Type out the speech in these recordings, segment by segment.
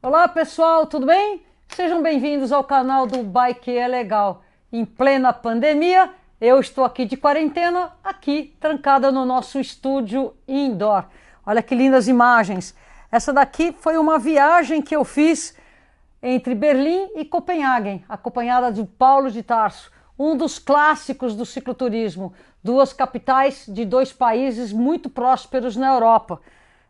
Olá pessoal, tudo bem? Sejam bem-vindos ao canal do Bike é Legal. Em plena pandemia, eu estou aqui de quarentena, aqui trancada no nosso estúdio indoor. Olha que lindas imagens. Essa daqui foi uma viagem que eu fiz entre Berlim e Copenhague, acompanhada de Paulo de Tarso, um dos clássicos do cicloturismo, duas capitais de dois países muito prósperos na Europa.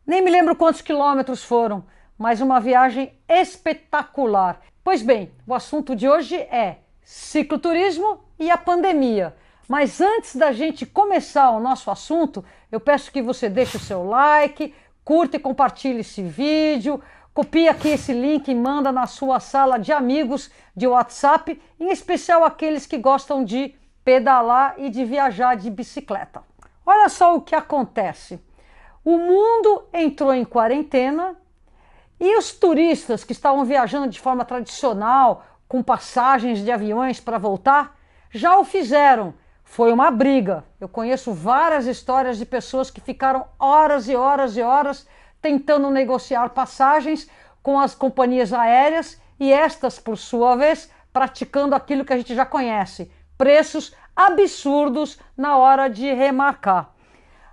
Nem me lembro quantos quilômetros foram, mas uma viagem espetacular. Pois bem, o assunto de hoje é cicloturismo e a pandemia. Mas antes da gente começar o nosso assunto, eu peço que você deixe o seu like, curta e compartilhe esse vídeo, copie aqui esse link e manda na sua sala de amigos de WhatsApp, em especial aqueles que gostam de pedalar e de viajar de bicicleta. Olha só o que acontece. O mundo entrou em quarentena e os turistas que estavam viajando de forma tradicional, com passagens de aviões para voltar, já o fizeram. Foi uma briga. Eu conheço várias histórias de pessoas que ficaram horas e horas e horas tentando negociar passagens com as companhias aéreas e estas, por sua vez, praticando aquilo que a gente já conhece, preços absurdos na hora de remarcar.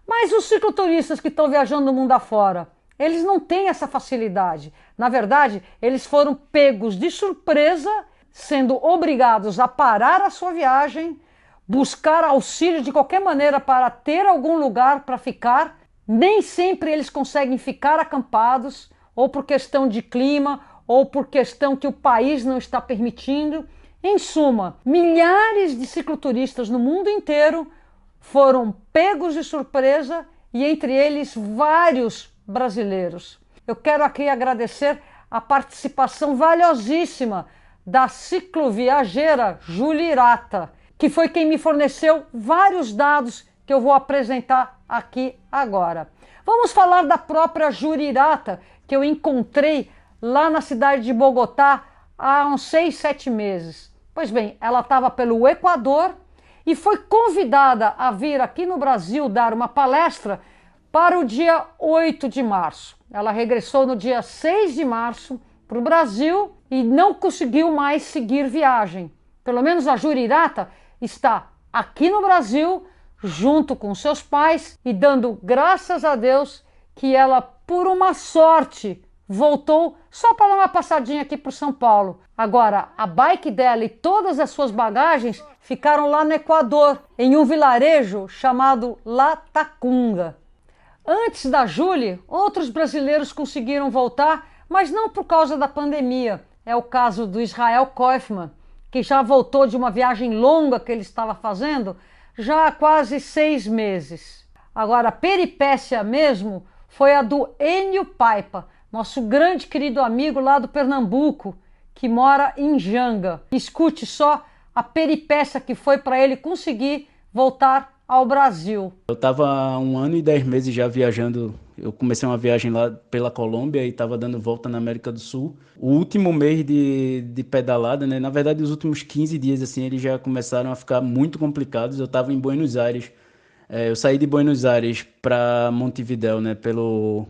Mas os cicloturistas que estão viajando no mundo afora, eles não têm essa facilidade. Na verdade, eles foram pegos de surpresa, sendo obrigados a parar a sua viagem, buscar auxílio de qualquer maneira para ter algum lugar para ficar. Nem sempre eles conseguem ficar acampados, ou por questão de clima, ou por questão que o país não está permitindo. Em suma, milhares de cicloturistas no mundo inteiro foram pegos de surpresa e entre eles vários brasileiros. Eu quero aqui agradecer a participação valiosíssima da cicloviajeira Júlia Hirata, que foi quem me forneceu vários dados que eu vou apresentar aqui agora. Vamos falar da própria Júlia Hirata, que eu encontrei lá na cidade de Bogotá há uns 6, 7 meses. Pois bem, ela estava pelo Equador e foi convidada a vir aqui no Brasil dar uma palestra para o dia 8 de março. Ela regressou no dia 6 de março para o Brasil e não conseguiu mais seguir viagem. Pelo menos a Júlia Hirata está aqui no Brasil, junto com seus pais, e dando graças a Deus que ela, por uma sorte, voltou só para dar uma passadinha aqui por São Paulo. Agora, a bike dela e todas as suas bagagens ficaram lá no Equador, em um vilarejo chamado Latacunga. Antes da Júlia, outros brasileiros conseguiram voltar, mas não por causa da pandemia. É o caso do Israel Kaufmann, que já voltou de uma viagem longa que ele estava fazendo já há quase 6 meses. Agora, a peripécia mesmo foi a do Enio Paipa, nosso grande querido amigo lá do Pernambuco, que mora em Janga. Escute só a peripécia que foi para ele conseguir voltar ao Brasil. Eu estava há 1 ano e 10 meses já viajando. Eu comecei uma viagem lá pela Colômbia e estava dando volta na América do Sul. O último mês de pedalada, né? Na verdade, os últimos 15 dias, assim, eles já começaram a ficar muito complicados. Eu estava em Buenos Aires. Eu saí de Buenos Aires para Montevidéu, né? Pelo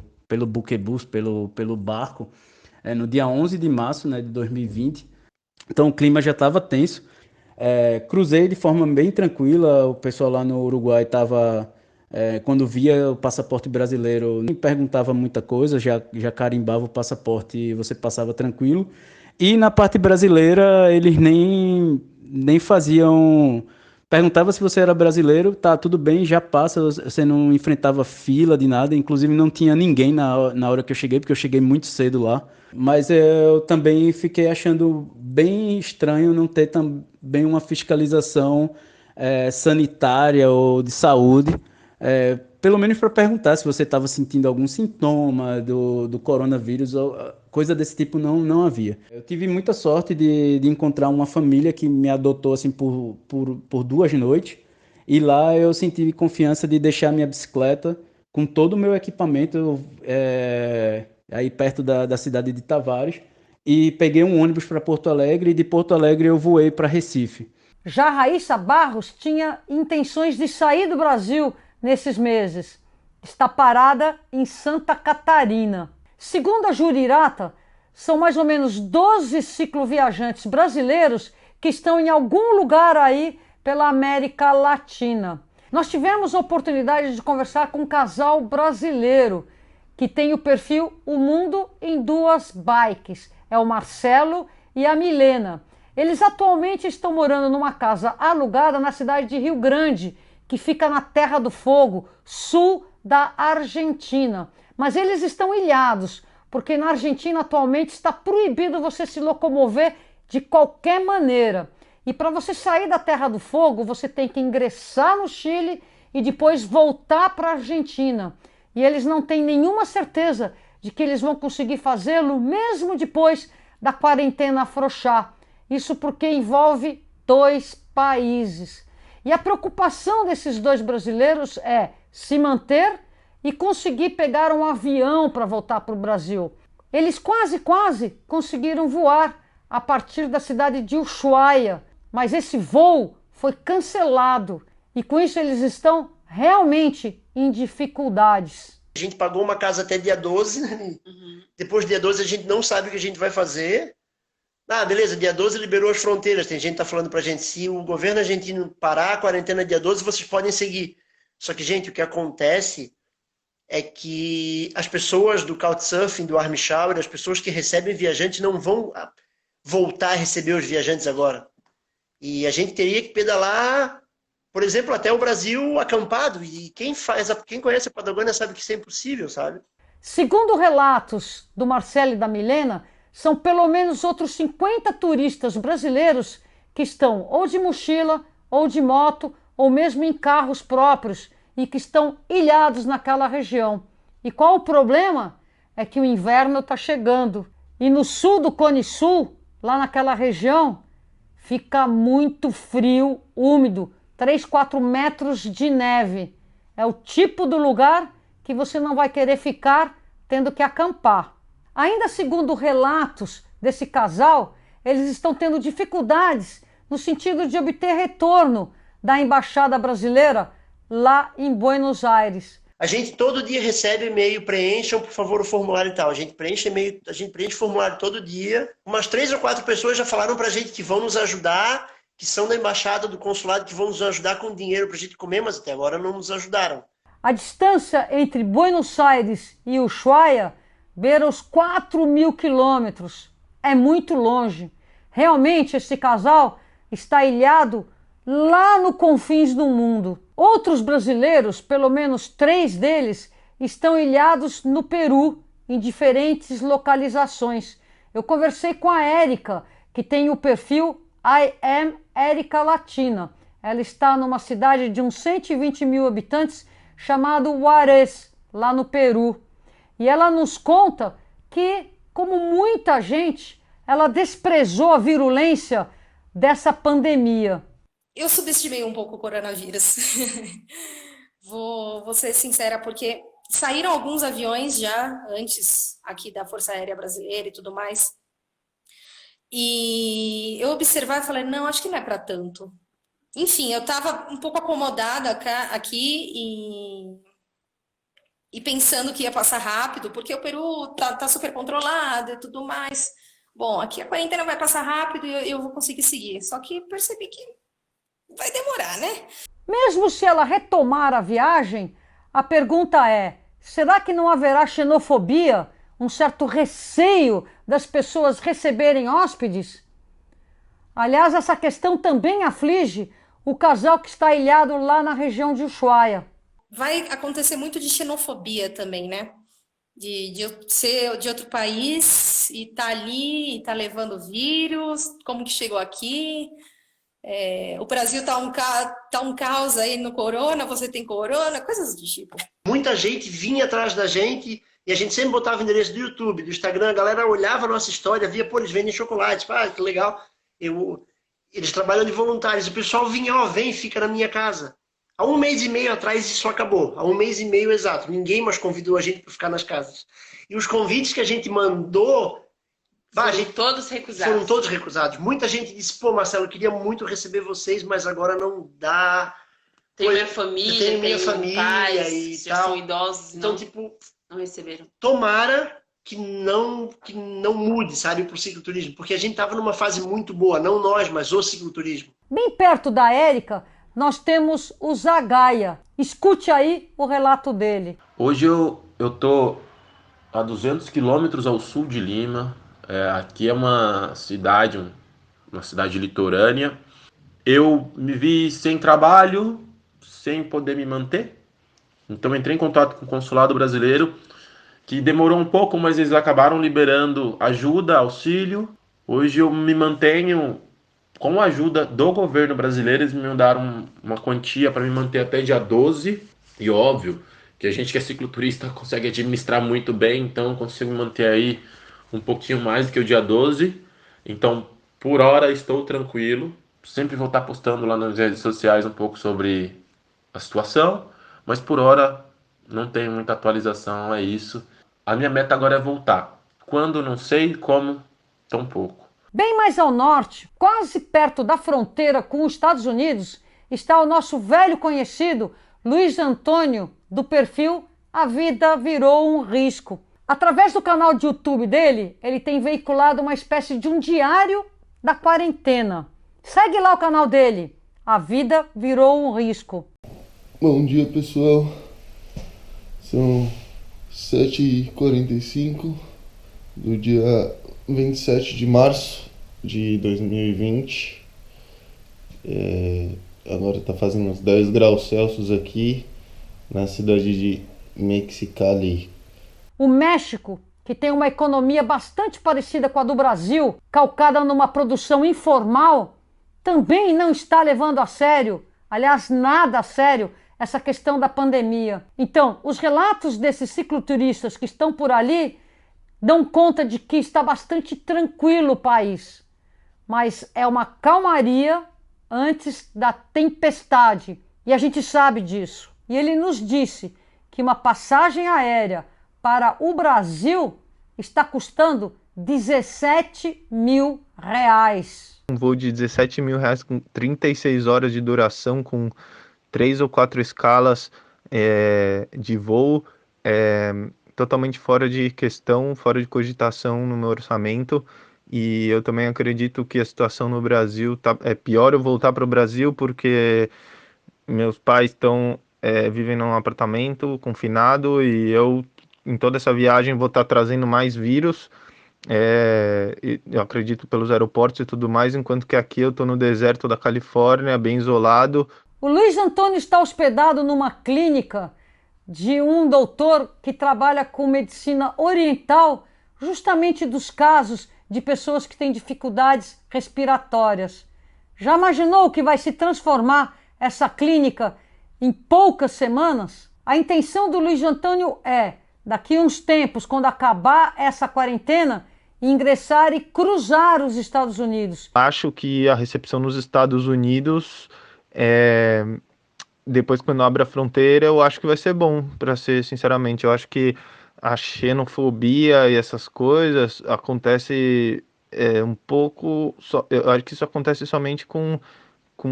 buquebus, pelo barco, no dia 11 de março, né, de 2020. Então o clima já estava tenso. Cruzei de forma bem tranquila. O pessoal lá no Uruguai estava, quando via o passaporte brasileiro, nem perguntava muita coisa, já carimbava o passaporte e você passava tranquilo. E na parte brasileira, eles nem faziam. Perguntava se você era brasileiro, tá, tudo bem, já passa, você não enfrentava fila de nada, inclusive não tinha ninguém na hora que eu cheguei, porque eu cheguei muito cedo lá. Mas eu também fiquei achando bem estranho não ter também uma fiscalização sanitária ou de saúde, pelo menos para perguntar se você estava sentindo algum sintoma do coronavírus, ou coisa desse tipo não havia. Eu tive muita sorte de encontrar uma família que me adotou assim, por 2 noites, e lá eu senti confiança de deixar minha bicicleta com todo o meu equipamento aí perto da cidade de Tavares, e peguei um ônibus para Porto Alegre, e de Porto Alegre eu voei para Recife. Já Raíssa Barros tinha intenções de sair do Brasil nesses meses. Está parada em Santa Catarina. Segundo a Júlia Hirata, são mais ou menos 12 cicloviajantes brasileiros que estão em algum lugar aí pela América Latina. Nós tivemos a oportunidade de conversar com um casal brasileiro que tem o perfil O Mundo em Duas Bikes. É o Marcelo e a Milena. Eles atualmente estão morando numa casa alugada na cidade de Rio Grande, que fica na Terra do Fogo, sul da Argentina. Mas eles estão ilhados, porque na Argentina atualmente está proibido você se locomover de qualquer maneira. E para você sair da Terra do Fogo, você tem que ingressar no Chile e depois voltar para a Argentina. E eles não têm nenhuma certeza de que eles vão conseguir fazê-lo mesmo depois da quarentena afrouxar. Isso porque envolve 2 países. E a preocupação desses 2 brasileiros é se manter e conseguir pegar um avião para voltar para o Brasil. Eles quase conseguiram voar a partir da cidade de Ushuaia, mas esse voo foi cancelado e com isso eles estão realmente em dificuldades. A gente pagou uma casa até dia 12, né? Depois do dia 12 a gente não sabe o que a gente vai fazer. Ah, beleza, dia 12 liberou as fronteiras. Tem gente que tá falando pra gente, se o governo argentino parar a quarentena dia 12, vocês podem seguir. Só que, gente, o que acontece é que as pessoas do Couchsurfing, do Army Shower, as pessoas que recebem viajantes não vão voltar a receber os viajantes agora. E a gente teria que pedalar, por exemplo, até o Brasil acampado. E quem conhece a Patagônia sabe que isso é impossível, sabe? Segundo relatos do Marcelo e da Milena, são pelo menos outros 50 turistas brasileiros que estão ou de mochila, ou de moto, ou mesmo em carros próprios e que estão ilhados naquela região. E qual o problema? É que o inverno está chegando. E no sul do Cone Sul, lá naquela região, fica muito frio, úmido, 3, 4 metros de neve. É o tipo do lugar que você não vai querer ficar tendo que acampar. Ainda segundo relatos desse casal, eles estão tendo dificuldades no sentido de obter retorno da embaixada brasileira lá em Buenos Aires. A gente todo dia recebe e-mail, preencham, por favor, o formulário e tal. A gente preenche e-mail, a gente preenche formulário todo dia. Umas 3 ou 4 pessoas já falaram pra gente que vão nos ajudar, que são da embaixada, do consulado, que vão nos ajudar com dinheiro pra gente comer, mas até agora não nos ajudaram. A distância entre Buenos Aires e Ushuaia beira os 4.000 quilômetros. É muito longe. Realmente, esse casal está ilhado lá no confins do mundo. Outros brasileiros, pelo menos 3 deles, estão ilhados no Peru, em diferentes localizações. Eu conversei com a Érica, que tem o perfil I Am Érica Latina. Ela está numa cidade de uns 120 mil habitantes, chamado Juarez, lá no Peru. E ela nos conta que, como muita gente, ela desprezou a virulência dessa pandemia. Eu subestimei um pouco o coronavírus. Vou ser sincera, porque saíram alguns aviões já antes aqui da Força Aérea Brasileira e tudo mais. E eu observava e falei, não, acho que não é para tanto. Enfim, eu estava um pouco acomodada aqui e pensando que ia passar rápido, porque o Peru tá super controlado e tudo mais. Bom, aqui a quarentena vai passar rápido e eu vou conseguir seguir. Só que percebi que vai demorar, né? Mesmo se ela retomar a viagem, a pergunta é, será que não haverá xenofobia, um certo receio das pessoas receberem hóspedes? Aliás, essa questão também aflige o casal que está ilhado lá na região de Ushuaia. Vai acontecer muito de xenofobia também, né? De eu ser de outro país e tá ali, e tá levando vírus, como que chegou aqui? O Brasil tá um caos aí no corona, você tem corona, coisas do tipo. Muita gente vinha atrás da gente e a gente sempre botava o endereço do YouTube, do Instagram, a galera olhava a nossa história, via, pô, eles vendem chocolate, que legal. Eles trabalham de voluntários, o pessoal vinha, vem, fica na minha casa. Há 1 mês e meio atrás isso acabou, há 1 mês e meio exato, ninguém mais convidou a gente para ficar nas casas. E os convites que a gente mandou, foram todos recusados. Muita gente disse, pô, Marcelo, eu queria muito receber vocês, mas agora não dá. Tenho minha família, pais, e tal. São idosos, então, não receberam. Tomara que não mude, sabe, para o cicloturismo, porque a gente estava numa fase muito boa, não nós, mas o cicloturismo. Bem perto da Érica, nós temos o Zagaia. Escute aí o relato dele. Hoje eu tô a 200 quilômetros ao sul de Lima. Aqui é uma cidade litorânea. Eu me vi sem trabalho, sem poder me manter. Então entrei em contato com o consulado brasileiro, que demorou um pouco, mas eles acabaram liberando ajuda, auxílio. Hoje eu me mantenho com a ajuda do governo brasileiro. Eles me mandaram uma quantia para me manter até dia 12. E óbvio que a gente que é cicloturista consegue administrar muito bem, então consigo me manter aí um pouquinho mais do que o dia 12. Então, por hora, estou tranquilo. Sempre vou estar postando lá nas redes sociais um pouco sobre a situação, mas por hora não tem muita atualização, é isso. A minha meta agora é voltar. Quando, não sei, como, tão pouco. Bem mais ao norte, quase perto da fronteira com os Estados Unidos, está o nosso velho conhecido Luiz Antônio, do perfil A Vida Virou um Risco. Através do canal de YouTube dele, ele tem veiculado uma espécie de um diário da quarentena. Segue lá o canal dele, A Vida Virou um Risco. Bom dia, pessoal. São 7h45 do dia 27 de março de 2020. Agora está fazendo uns 10 graus Celsius aqui na cidade de Mexicali. O México, que tem uma economia bastante parecida com a do Brasil, calcada numa produção informal, também não está levando a sério, aliás, nada a sério, essa questão da pandemia. Então, os relatos desses cicloturistas que estão por ali dão conta de que está bastante tranquilo o país. Mas é uma calmaria antes da tempestade. E a gente sabe disso. E ele nos disse que uma passagem aérea para o Brasil está custando R$17 mil. Um voo de R$17 mil com 36 horas de duração, com 3 ou 4 escalas de voo, totalmente fora de questão, fora de cogitação no meu orçamento. E eu também acredito que a situação no Brasil é pior eu voltar para o Brasil, porque meus pais vivem num apartamento confinado e eu, em toda essa viagem, vou estar trazendo mais vírus. Eu acredito pelos aeroportos e tudo mais, enquanto que aqui eu estou no deserto da Califórnia, bem isolado. O Luiz Antônio está hospedado numa clínica de um doutor que trabalha com medicina oriental, justamente dos casos de pessoas que têm dificuldades respiratórias. Já imaginou o que vai se transformar essa clínica em poucas semanas? A intenção do Luiz Antônio é, daqui a uns tempos, quando acabar essa quarentena, ingressar e cruzar os Estados Unidos. Acho que a recepção nos Estados Unidos, depois quando abre a fronteira, eu acho que vai ser bom, para ser sinceramente. Eu acho que a xenofobia e essas coisas acontece um pouco... Eu acho que isso acontece somente com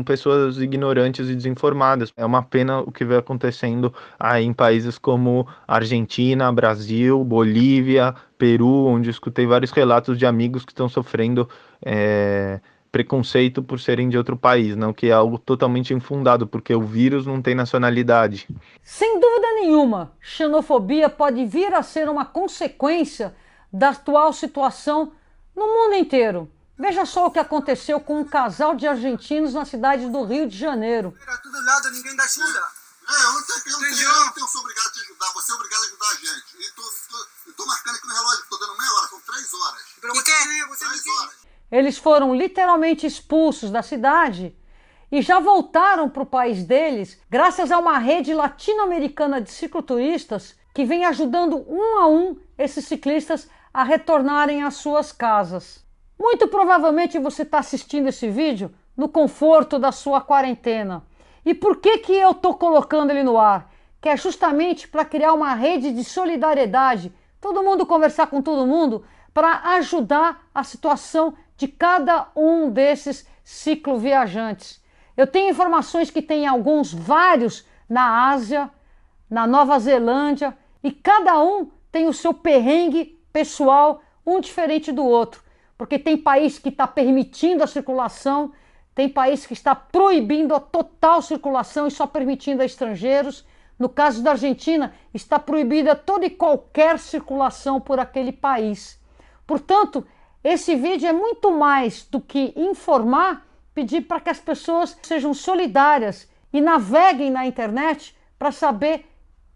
pessoas ignorantes e desinformadas. É uma pena o que vem acontecendo aí em países como Argentina, Brasil, Bolívia, Peru, onde eu escutei vários relatos de amigos que estão sofrendo preconceito por serem de outro país, não, que é algo totalmente infundado, porque o vírus não tem nacionalidade. Sem dúvida nenhuma, xenofobia pode vir a ser uma consequência da atual situação no mundo inteiro. Veja só o que aconteceu com um casal de argentinos na cidade do Rio de Janeiro. Era tudo lado, ninguém dá ajuda. Eu não sou obrigado a te ajudar, você é obrigado a ajudar a gente. E tô marcando aqui no relógio, tô dando meia hora, são 3 horas. Por quê? 3 horas. Eles foram literalmente expulsos da cidade e já voltaram para o país deles graças a uma rede latino-americana de cicloturistas que vem ajudando um a um esses ciclistas a retornarem às suas casas. Muito provavelmente você está assistindo esse vídeo no conforto da sua quarentena. E por que eu estou colocando ele no ar? Que é justamente para criar uma rede de solidariedade, todo mundo conversar com todo mundo, para ajudar a situação de cada um desses cicloviajantes. Eu tenho informações que tem vários na Ásia, na Nova Zelândia, e cada um tem o seu perrengue pessoal, um diferente do outro. Porque tem país que está permitindo a circulação, tem país que está proibindo a total circulação e só permitindo a estrangeiros. No caso da Argentina, está proibida toda e qualquer circulação por aquele país. Portanto, esse vídeo é muito mais do que informar, pedir para que as pessoas sejam solidárias e naveguem na internet para saber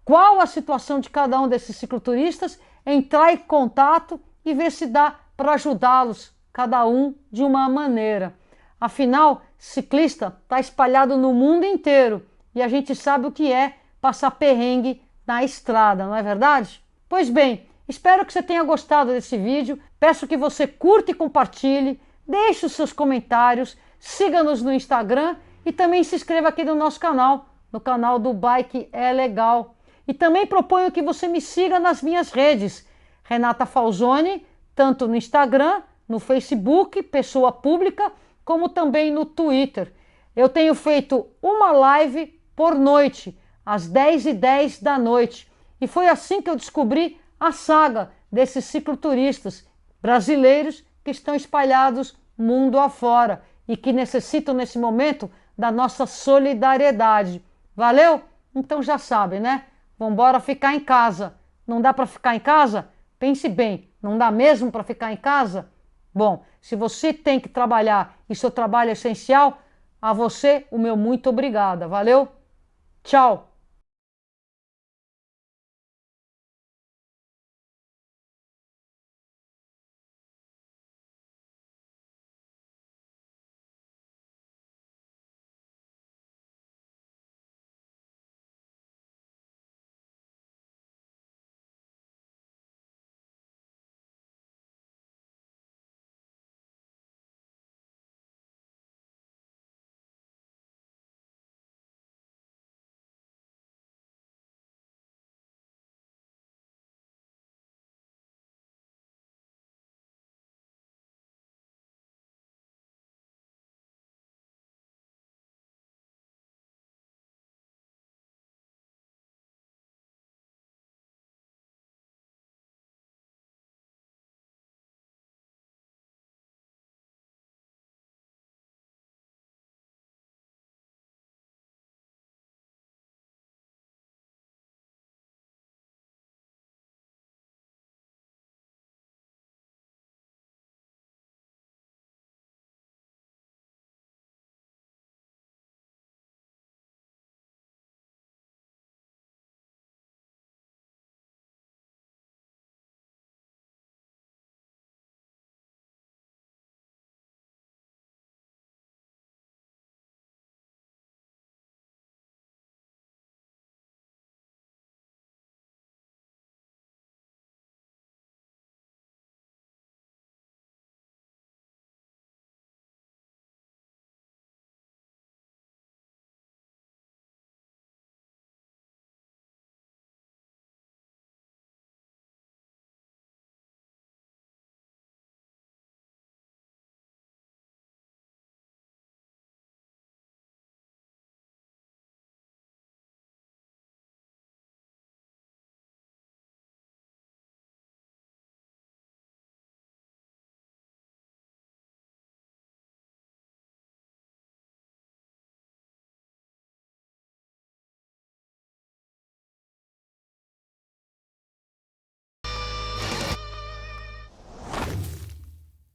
qual a situação de cada um desses cicloturistas, entrar em contato e ver se dá para ajudá-los, cada um de uma maneira. Afinal, ciclista está espalhado no mundo inteiro e a gente sabe o que é passar perrengue na estrada, não é verdade? Pois bem, espero que você tenha gostado desse vídeo, peço que você curta e compartilhe, deixe os seus comentários, siga-nos no Instagram e também se inscreva aqui no nosso canal, no canal do Bike é Legal. E também proponho que você me siga nas minhas redes, Renata Falzoni, tanto no Instagram, no Facebook, pessoa pública, como também no Twitter. Eu tenho feito uma live por noite, às 10h10 da noite. E foi assim que eu descobri a saga desses cicloturistas brasileiros que estão espalhados mundo afora e que necessitam nesse momento da nossa solidariedade. Valeu? Então já sabe, né? Vambora ficar em casa. Não dá para ficar em casa? Pense bem, não dá mesmo para ficar em casa? Bom, se você tem que trabalhar e seu trabalho é essencial, a você o meu muito obrigada. Valeu? Tchau!